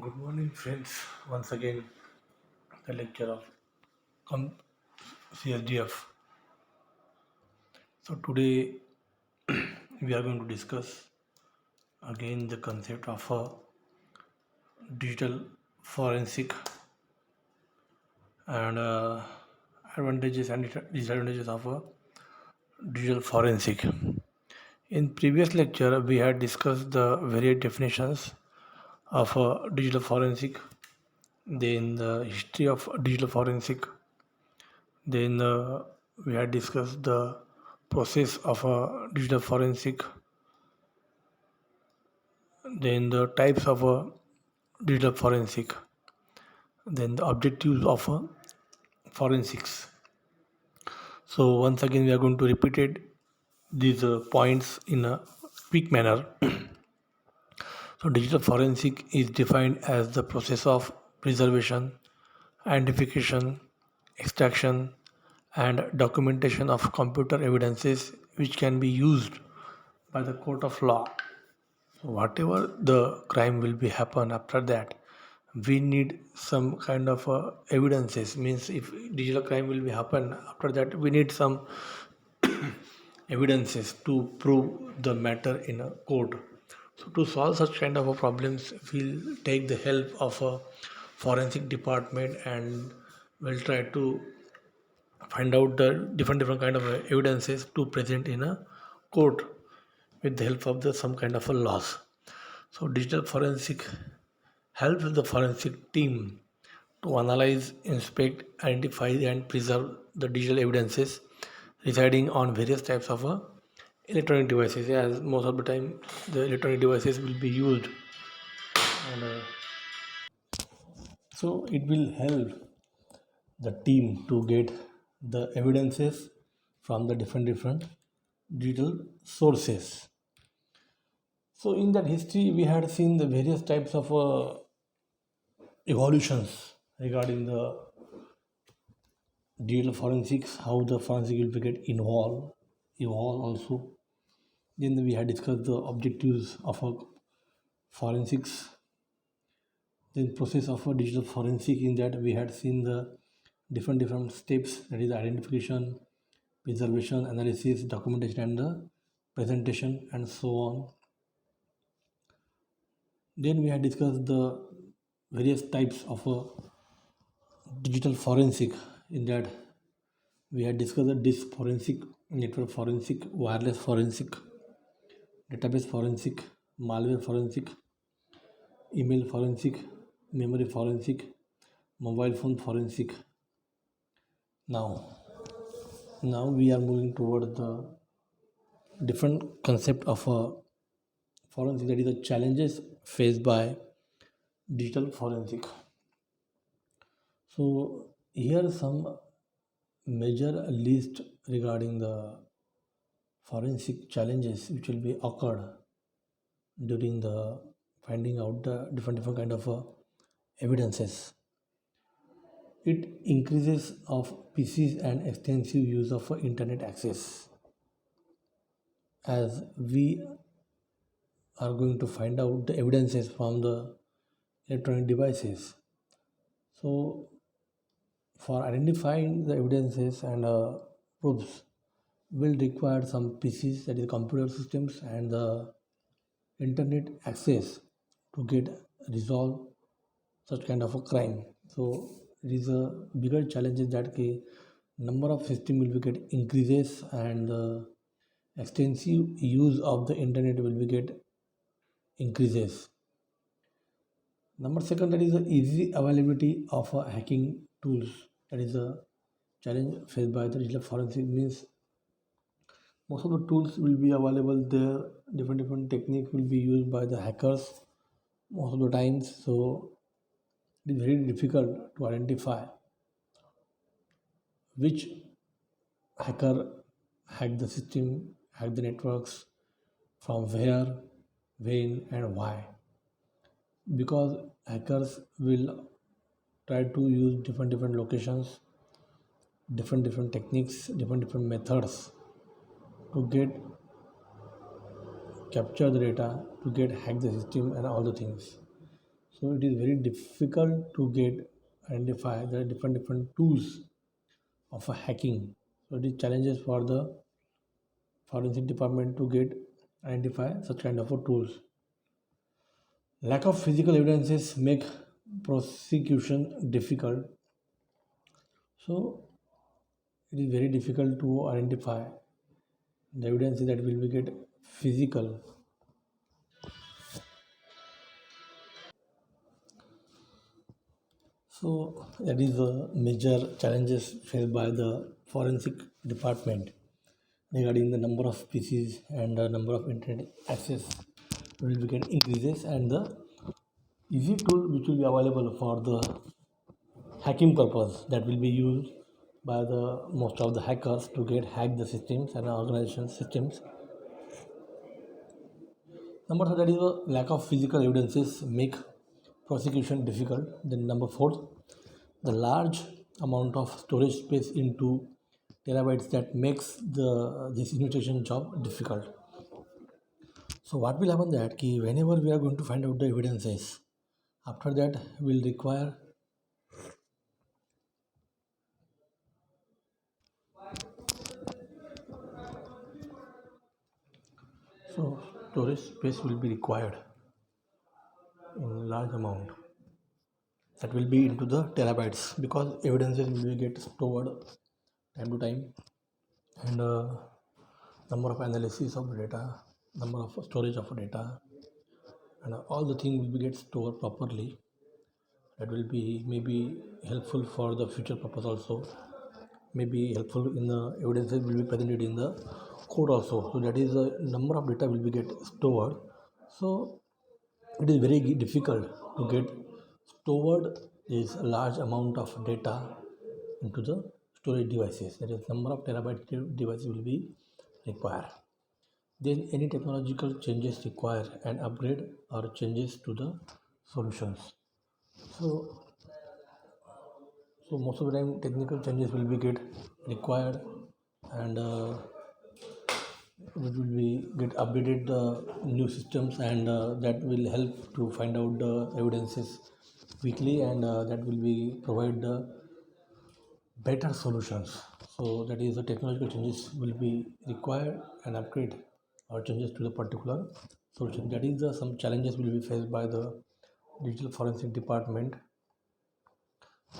Good morning, friends. Once again, the lecture of Com- CSDF. So, today we are going to discuss again the concept of a digital forensic and advantages and disadvantages of a digital forensic. In previous lecture, we had discussed the various definitions of a digital forensic, then the history of digital forensic, then we had discussed the process of a digital forensic, then the types of a digital forensic, then the objectives of a forensics. So once again, we are going to repeat it these points in a quick manner. So digital forensic is defined as the process of preservation, identification, extraction, and documentation of computer evidences which can be used by the court of law. So whatever the crime will be happen after that, we need some kind of evidences. Means if digital crime will be happen after that, we need some evidences to prove the matter in a court. So to solve such kind of problems, we'll take the help of a forensic department and we'll try to find out the different kind of evidences to present in a court with the help of the some kind of a laws. So digital forensic helps the forensic team to analyze, inspect, identify, and preserve the digital evidences residing on various types of electronic devices. As most of the time, the electronic devices will be used, and so it will help the team to get the evidences from the different digital sources. So in that history, we had seen the various types of evolutions regarding the digital forensics, how the forensic will get evolve also. Then we had discussed the objectives of a forensics, then process of a digital forensic. In that we had seen the different steps, that is identification, preservation, analysis, documentation, and the presentation, and so on. Then we had discussed the various types of a digital forensic. In that we had discussed the disk forensic, network forensic, wireless forensic, database forensic, malware forensic, email forensic, memory forensic, mobile phone forensic. Now, now we are moving toward the different concept of a forensic, that is the challenges faced by digital forensic. So here some major list regarding the forensic challenges which will be occurred during the finding out the different kind of evidences. It increases of PCs and extensive use of internet access, as we are going to find out the evidences from the electronic devices. So for identifying the evidences and proofs will require some PCs, that is computer systems, and the internet access to get resolve such kind of a crime. So it is a bigger challenge is that number of system will be get increases, and the extensive use of the internet will be get increases. Number second, that is the easy availability of hacking tools. That is a challenge faced by the digital forensic. Means most of the tools will be available there. Different techniques will be used by the hackers most of the times. So it is very difficult to identify which hacker hacked the system, hacked the networks, from where, when, and why. Because hackers will try to use different locations, different techniques, different methods to get capture the data, to get hack the system and all the things. So it is very difficult to get identify the different tools of a hacking. So it is challenges for the forensic department to get identify such kind of a tools. Lack of physical evidences make prosecution difficult. So it is very difficult to identify the evidence that will be get physical. So that is the major challenges faced by the forensic department regarding the number of species and the number of internet access will be get increases, and the easy tool which will be available for the hacking purpose that will be used by the most of the hackers to get hack the systems and organization systems. Number three, that is the lack of physical evidences make prosecution difficult. Then number four, the large amount of storage space into terabytes that makes this investigation job difficult. So what will happen that ki whenever we are going to find out the evidences, after that we'll require so storage space will be required in large amount, that will be into the terabytes, because evidences will be get stored time to time, and number of analysis of data, number of storage of data, and all the things will be get stored properly. That will be maybe helpful for the future purpose also, maybe helpful in the evidences will be presented in the code also. So that is the number of data will be get stored. So it is very difficult to get stored this large amount of data into the storage devices. That is number of terabyte devices will be required. Then any technological changes require an upgrade or changes to the solutions. So so most of the time technical changes will be get required, and it will be get updated the new systems, and that will help to find out the evidences quickly, and that will be provide the better solutions. So that is the technological changes will be required, and upgrade or changes to the particular solution. That is the some challenges will be faced by the digital forensic department.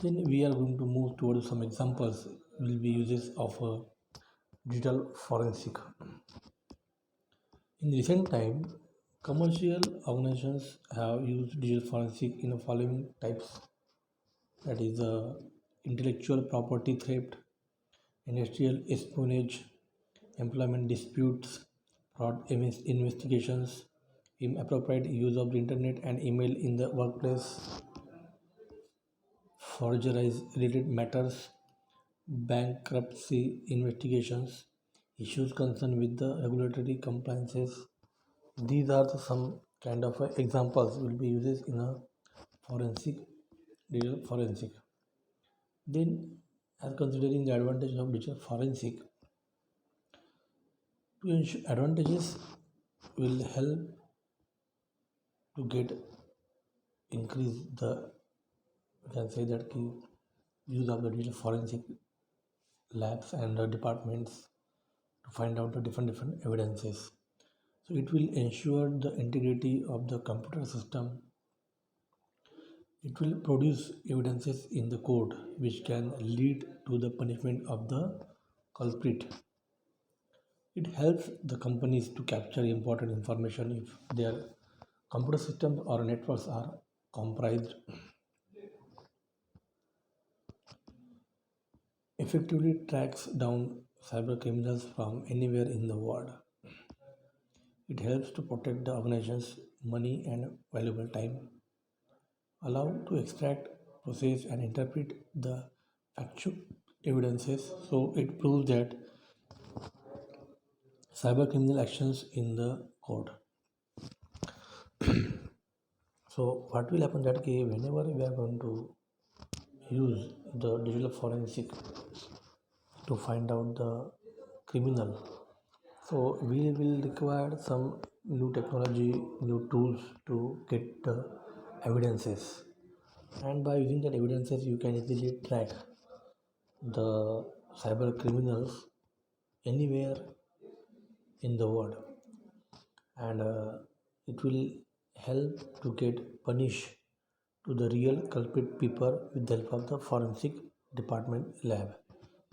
Then we are going to move towards some examples will be uses of digital forensic. In recent time, commercial organizations have used digital forensic in the following types, that is intellectual property theft, industrial espionage, employment disputes, fraud investigations, inappropriate use of the internet and email in the workplace, forgery related matters, bankruptcy investigations, issues concerned with the regulatory compliances. These are some kind of examples will be used in a forensic, digital forensic. Then, as considering the advantage of digital forensic, to ensure advantages will help to get increase the, you can say that key use of the digital forensic labs and departments to find out the different evidences. So it will ensure the integrity of the computer system. It will produce evidences in the code which can lead to the punishment of the culprit. It helps the companies to capture important information if their computer systems or networks are compromised. Effectively tracks down cyber criminals from anywhere in the world. It helps to protect the organization's money and valuable time. Allow to extract, process, and interpret the factual evidences. So it proves that cyber criminal actions in the code. So what will happen that whenever we are going to use the digital forensic to find out the criminal, so we will require some new technology, new tools to get the evidences, and by using that evidences you can easily track the cyber criminals anywhere in the world, and it will help to get punished to the real culprit people with the help of the forensic department lab.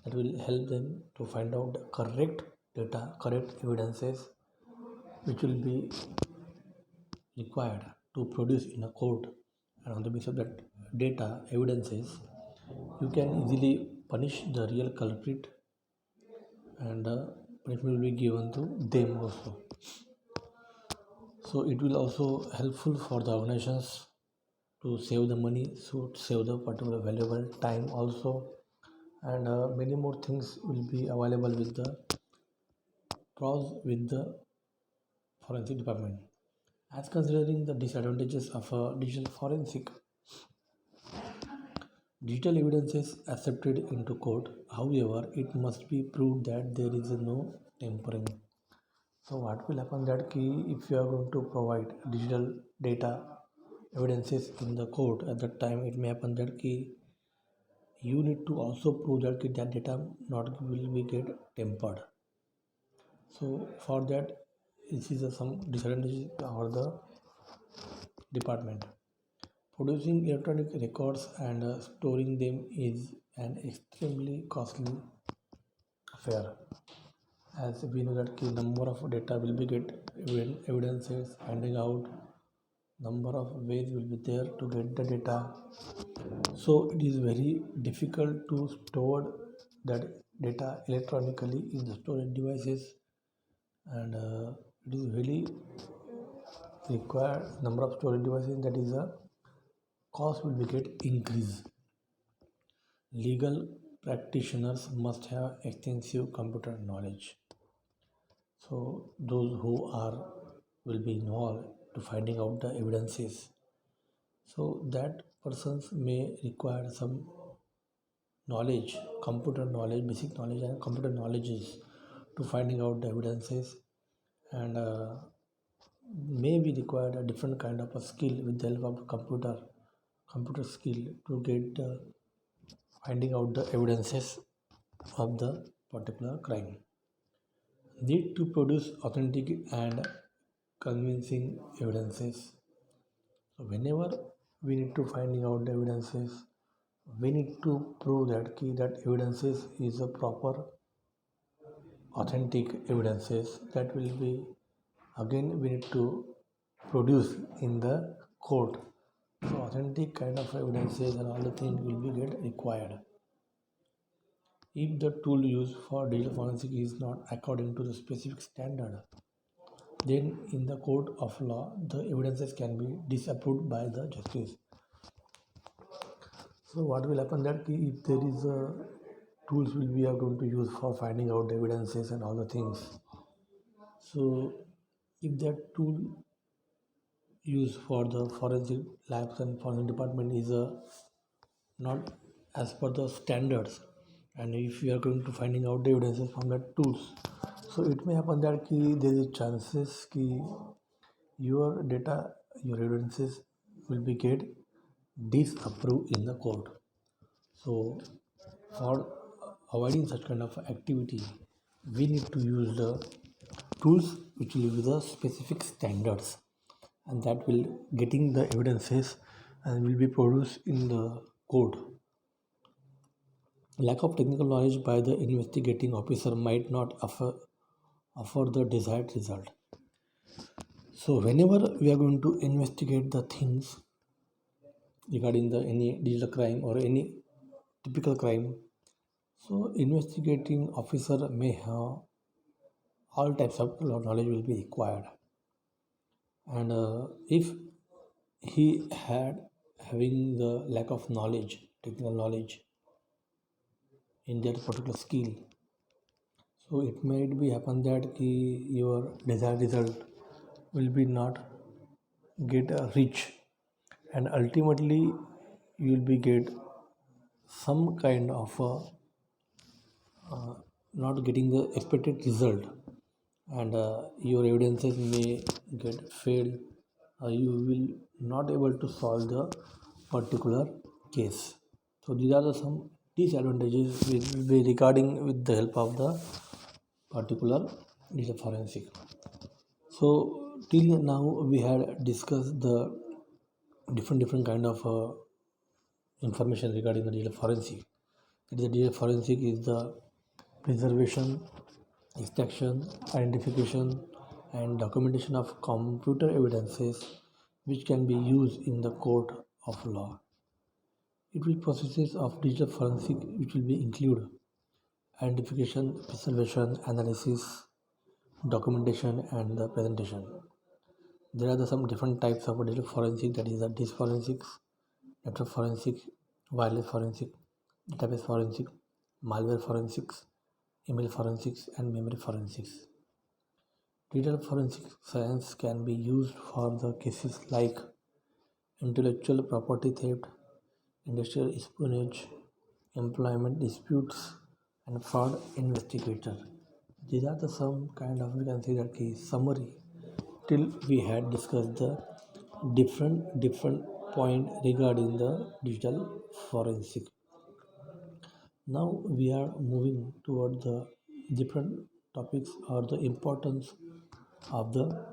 That will help them to find out the correct data, correct evidences, which will be required to produce in a court. And on the basis of that data evidences, you can easily punish the real culprit, and punishment will be given to them also. So it will also helpful for the organizations to save the money, so save the particular valuable time also, and many more things will be available with the pros with the forensic department. As considering the disadvantages of digital forensic, digital evidence is accepted into court. However, it must be proved that there is no tampering. So what will happen that key, if you are going to provide digital data evidences in the court, at that time it may happen that key you need to also prove that that data not will be get tempered. So for that, this is some disadvantages of the department. Producing electronic records and storing them is an extremely costly affair, as we know that the number of data will be get evidences, finding out number of ways will be there to get the data. So it is very difficult to store that data electronically in the storage devices, and it is really required number of storage devices, that is a cost will be get increase. Legal practitioners must have extensive computer knowledge. So those who are will be involved to finding out the evidences. So that persons may require some knowledge, computer knowledge, basic knowledge, and computer knowledges to finding out the evidences, and may be required a different kind of a skill with the help of computer skill to get finding out the evidences of the particular crime. Need to produce authentic and convincing evidences. So whenever we need to finding out the evidences, we need to prove that that evidences is a proper authentic evidences, that will be again we need to produce in the court. So authentic kind of evidences and all the things will be get required. If the tool used for digital forensic is not according to the specific standard, then in the court of law the evidences can be disapproved by the justice. So what will happen that if there is a tools will we are going to use for finding out the evidences and all the things, so if that tool used for the forensic labs and forensic department is not as per the standards, and if you are going to finding out the evidences from that tools, so it may happen that there is chances your data, your evidences will be get disapproved in the court. So for avoiding such kind of activity, we need to use the tools which will use the specific standards, and that will getting the evidences and will be produced in the court. Lack of technical knowledge by the investigating officer might not offer the desired result. So whenever we are going to investigate the things regarding the any digital crime or any typical crime, so investigating officer may have all types of knowledge will be required, and if he had having the lack of knowledge, technical knowledge in that particular skill, so it might be happen that your desired result will be not get rich, and ultimately you will be get some kind of not getting the expected result, and your evidences may get failed you will not able to solve the particular case. So these are the some disadvantages will be regarding with the help of the particular digital forensic. So till now we had discussed the different kind of information regarding the digital forensic. The digital forensic is the preservation, extraction, identification, and documentation of computer evidences which can be used in the court of law. It will processes of digital forensic which will be include identification, preservation, analysis, documentation, and the presentation. There are some different types of digital forensic, that is the disk forensics, network forensic, wireless forensic, database forensic, malware forensics, email forensics, and memory forensics. Digital forensic science can be used for the cases like intellectual property theft, industrial espionage, employment disputes, and fraud investigator. These are the some kind of, we can say that key summary till we had discussed the different point regarding the digital forensic. Now we are moving toward the different topics or the importance of the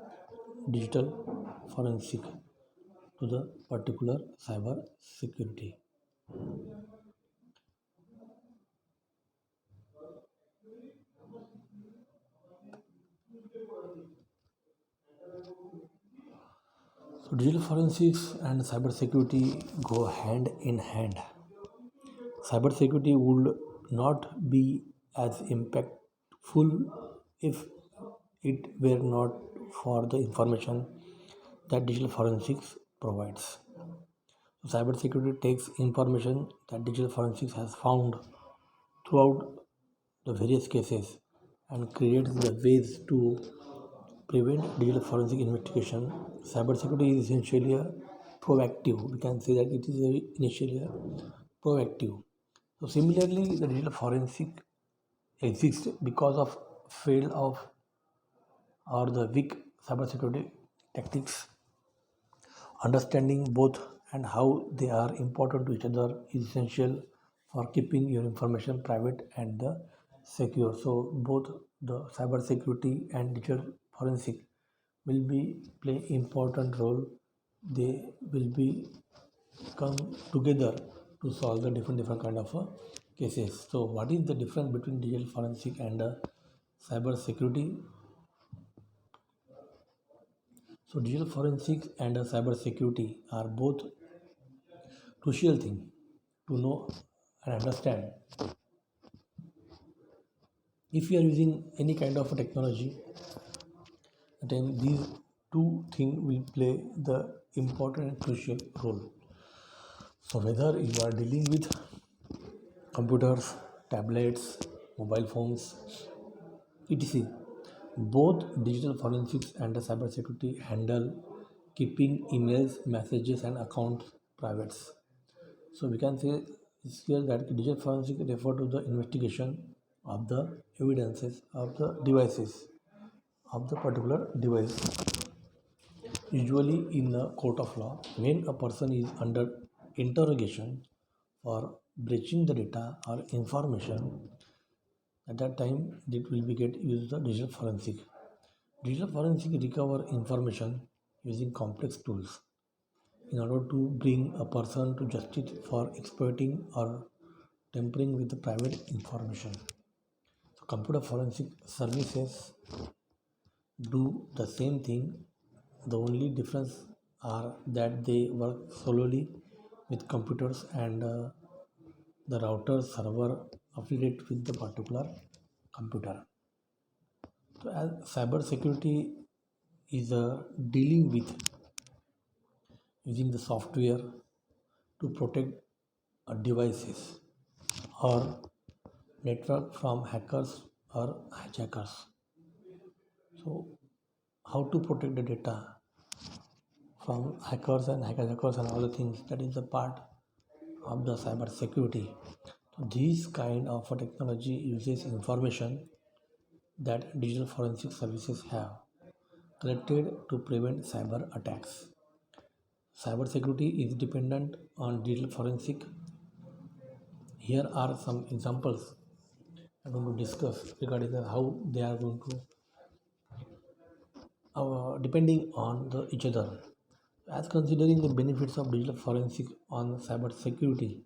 digital forensic to the particular cyber security. So digital forensics and cyber security go hand in hand. Cybersecurity would not be as impactful if it were not for the information that digital forensics provides. Cybersecurity takes information that digital forensics has found throughout the various cases and creates the ways to prevent digital forensic investigation. Cybersecurity is essentially a proactive. We can say that it is initially a proactive. So similarly, the digital forensic exists because of fail of or the weak cybersecurity tactics. Understanding both and how they are important to each other is essential for keeping your information private and secure. So both the cyber security and digital forensic will be play important role. They will be come together to solve the different kind of cases. So what is the difference between digital forensic and cyber security? So digital forensics and cyber security are both crucial thing to know and understand. If you are using any kind of technology, then these two things will play the important and crucial role. So whether you are dealing with computers, tablets, mobile phones, etc. Both digital forensics and cybersecurity handle keeping emails, messages, and accounts private. So we can say it's here that digital forensics refer to the investigation of the evidences of the devices of the particular device, usually in the court of law. When a person is under interrogation for breaching the data or information, at that time it will be get used the digital forensic. Digital forensic recover information using complex tools in order to bring a person to justice for exploiting or tampering with the private information. So computer forensic services do the same thing. The only difference are that they work solely with computers and the router server affiliated with the particular computer. So as cyber security is dealing with using the software to protect devices or network from hackers or hijackers. So how to protect the data from hackers and hijackers and all the things, that is the part of the cyber security. So this kind of a technology uses information that digital forensic services have collected to prevent cyber attacks. Cybersecurity is dependent on digital forensic. Here are some examples I'm going to discuss regarding how they are going to depending on each other. As considering the benefits of digital forensic on cyber security,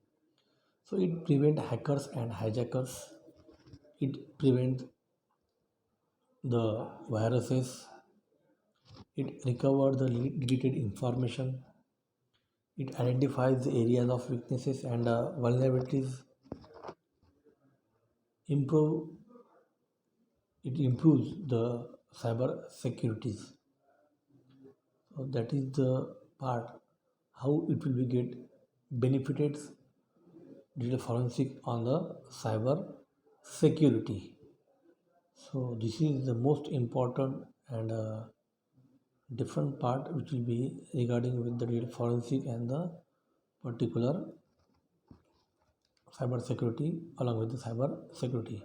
so it prevents hackers and hijackers. It prevents the viruses. It recovers the deleted information. It identifies the areas of weaknesses and vulnerabilities. Improve it improves the cyber securities. So that is the part how it will be get benefited digital forensic on the cyber security. So this is the most important and different part which will be regarding with the digital forensic and the particular cyber security along with the cyber security.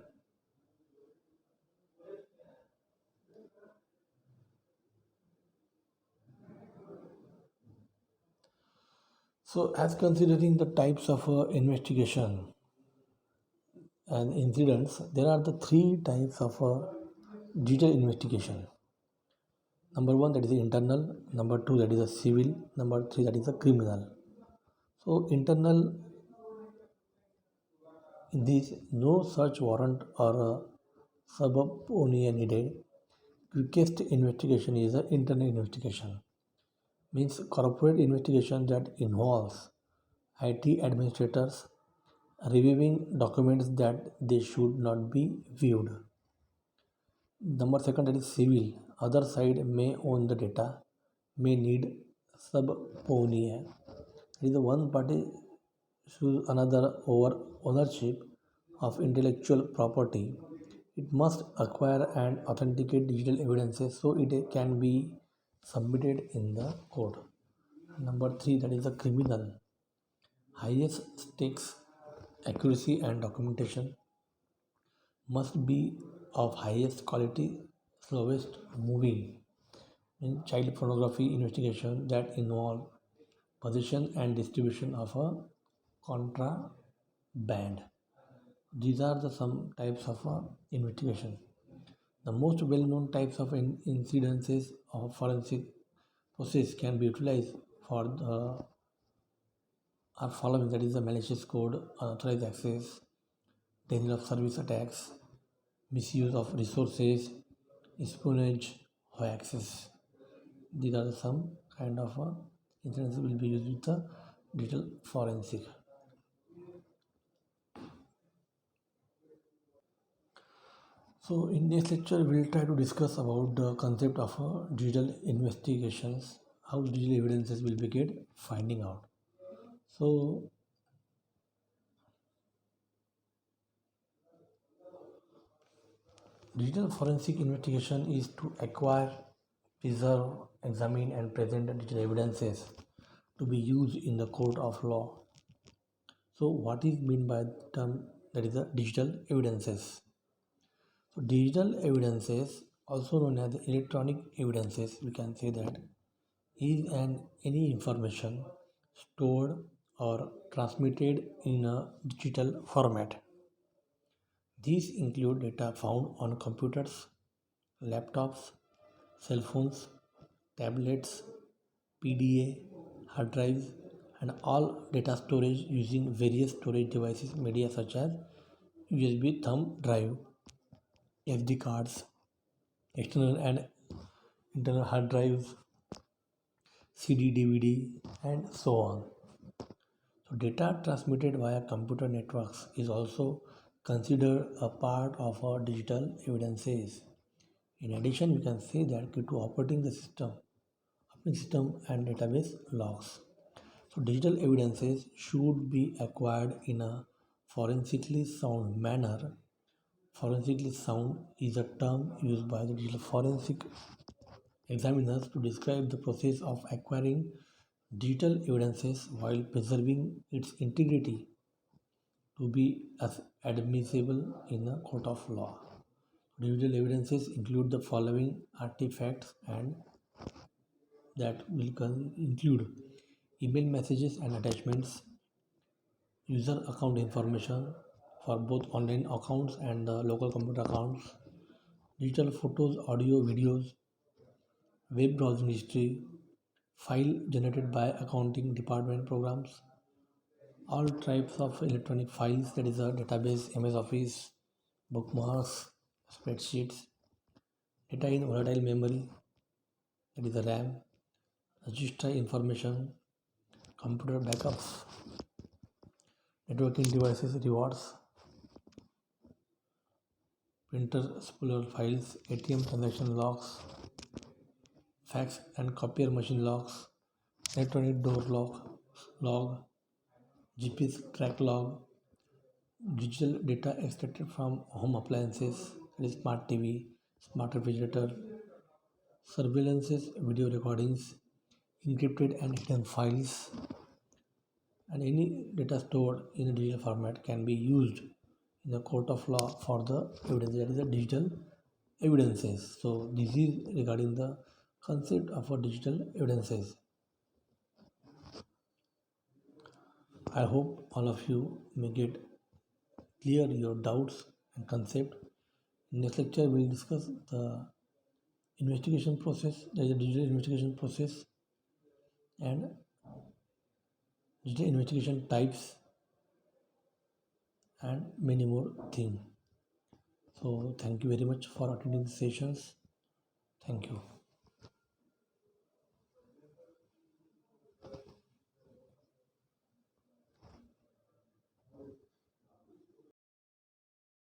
So as considering the types of investigation and incidents, there are the three types of digital investigation. Number one, that is the internal. Number two, that is a civil. Number three, that is a criminal. So internal, in this, no search warrant or subpoena needed. Quickest investigation is an internal investigation. Means corporate investigation that involves IT administrators reviewing documents that they should not be viewed. Number second, that is civil. Other side may own the data, may need subpoena. It is the one party sues another over ownership of intellectual property. It must acquire and authenticate digital evidences so it can be submitted in the court. Number three, that is the criminal. Highest stakes, accuracy and documentation must be of highest quality, slowest moving. In child pornography investigation that involve possession and distribution of a contraband. These are the some types of investigation. The most well-known types of incidences of forensic process can be utilized for the are following, that is the malicious code, unauthorized access, denial of service attacks, misuse of resources, espionage, hoaxes. These are some kind of incidences will be used with the digital forensic. So in this lecture, we'll try to discuss about the concept of digital investigations, how digital evidences will be get finding out. So digital forensic investigation is to acquire, preserve, examine, and present digital evidences to be used in the court of law. So what is meant by the term that is the digital evidences? So digital evidences, also known as electronic evidences, we can say that is any information stored or transmitted in a digital format. These include data found on computers, laptops, cell phones, tablets, PDA, hard drives, and all data storage using various storage devices media such as USB thumb drive, SD cards, external and internal hard drives, CD, DVD, and so on. So data transmitted via computer networks is also considered a part of our digital evidences. In addition, we can say that to operating system and database logs. So digital evidences should be acquired in a forensically sound manner. Forensically sound is a term used by the digital forensic examiners to describe the process of acquiring digital evidences while preserving its integrity to be as admissible in a court of law. Digital evidences include the following artifacts and that will include email messages and attachments, user account information for both online accounts and the local computer accounts, digital photos, audio, videos, web browsing history, file generated by accounting department programs, all types of electronic files, that is a database, MS Office, bookmarks, spreadsheets, data in volatile memory, that is the RAM, register information, computer backups, networking devices, rewards, printer spooler files, ATM transaction logs, fax and copier machine logs, electronic door log, GPS track log, digital data extracted from home appliances, that is smart TV, smart refrigerator, surveillances, video recordings, encrypted and hidden files, and any data stored in a digital format can be used in the court of law for the evidence, that is the digital evidences. So this is regarding the concept of a digital evidences. I hope all of you may get clear your doubts and concept. In next lecture we will discuss the investigation process, that is the digital investigation process, and digital investigation types, and many more things. So thank you very much for attending the sessions. Thank you.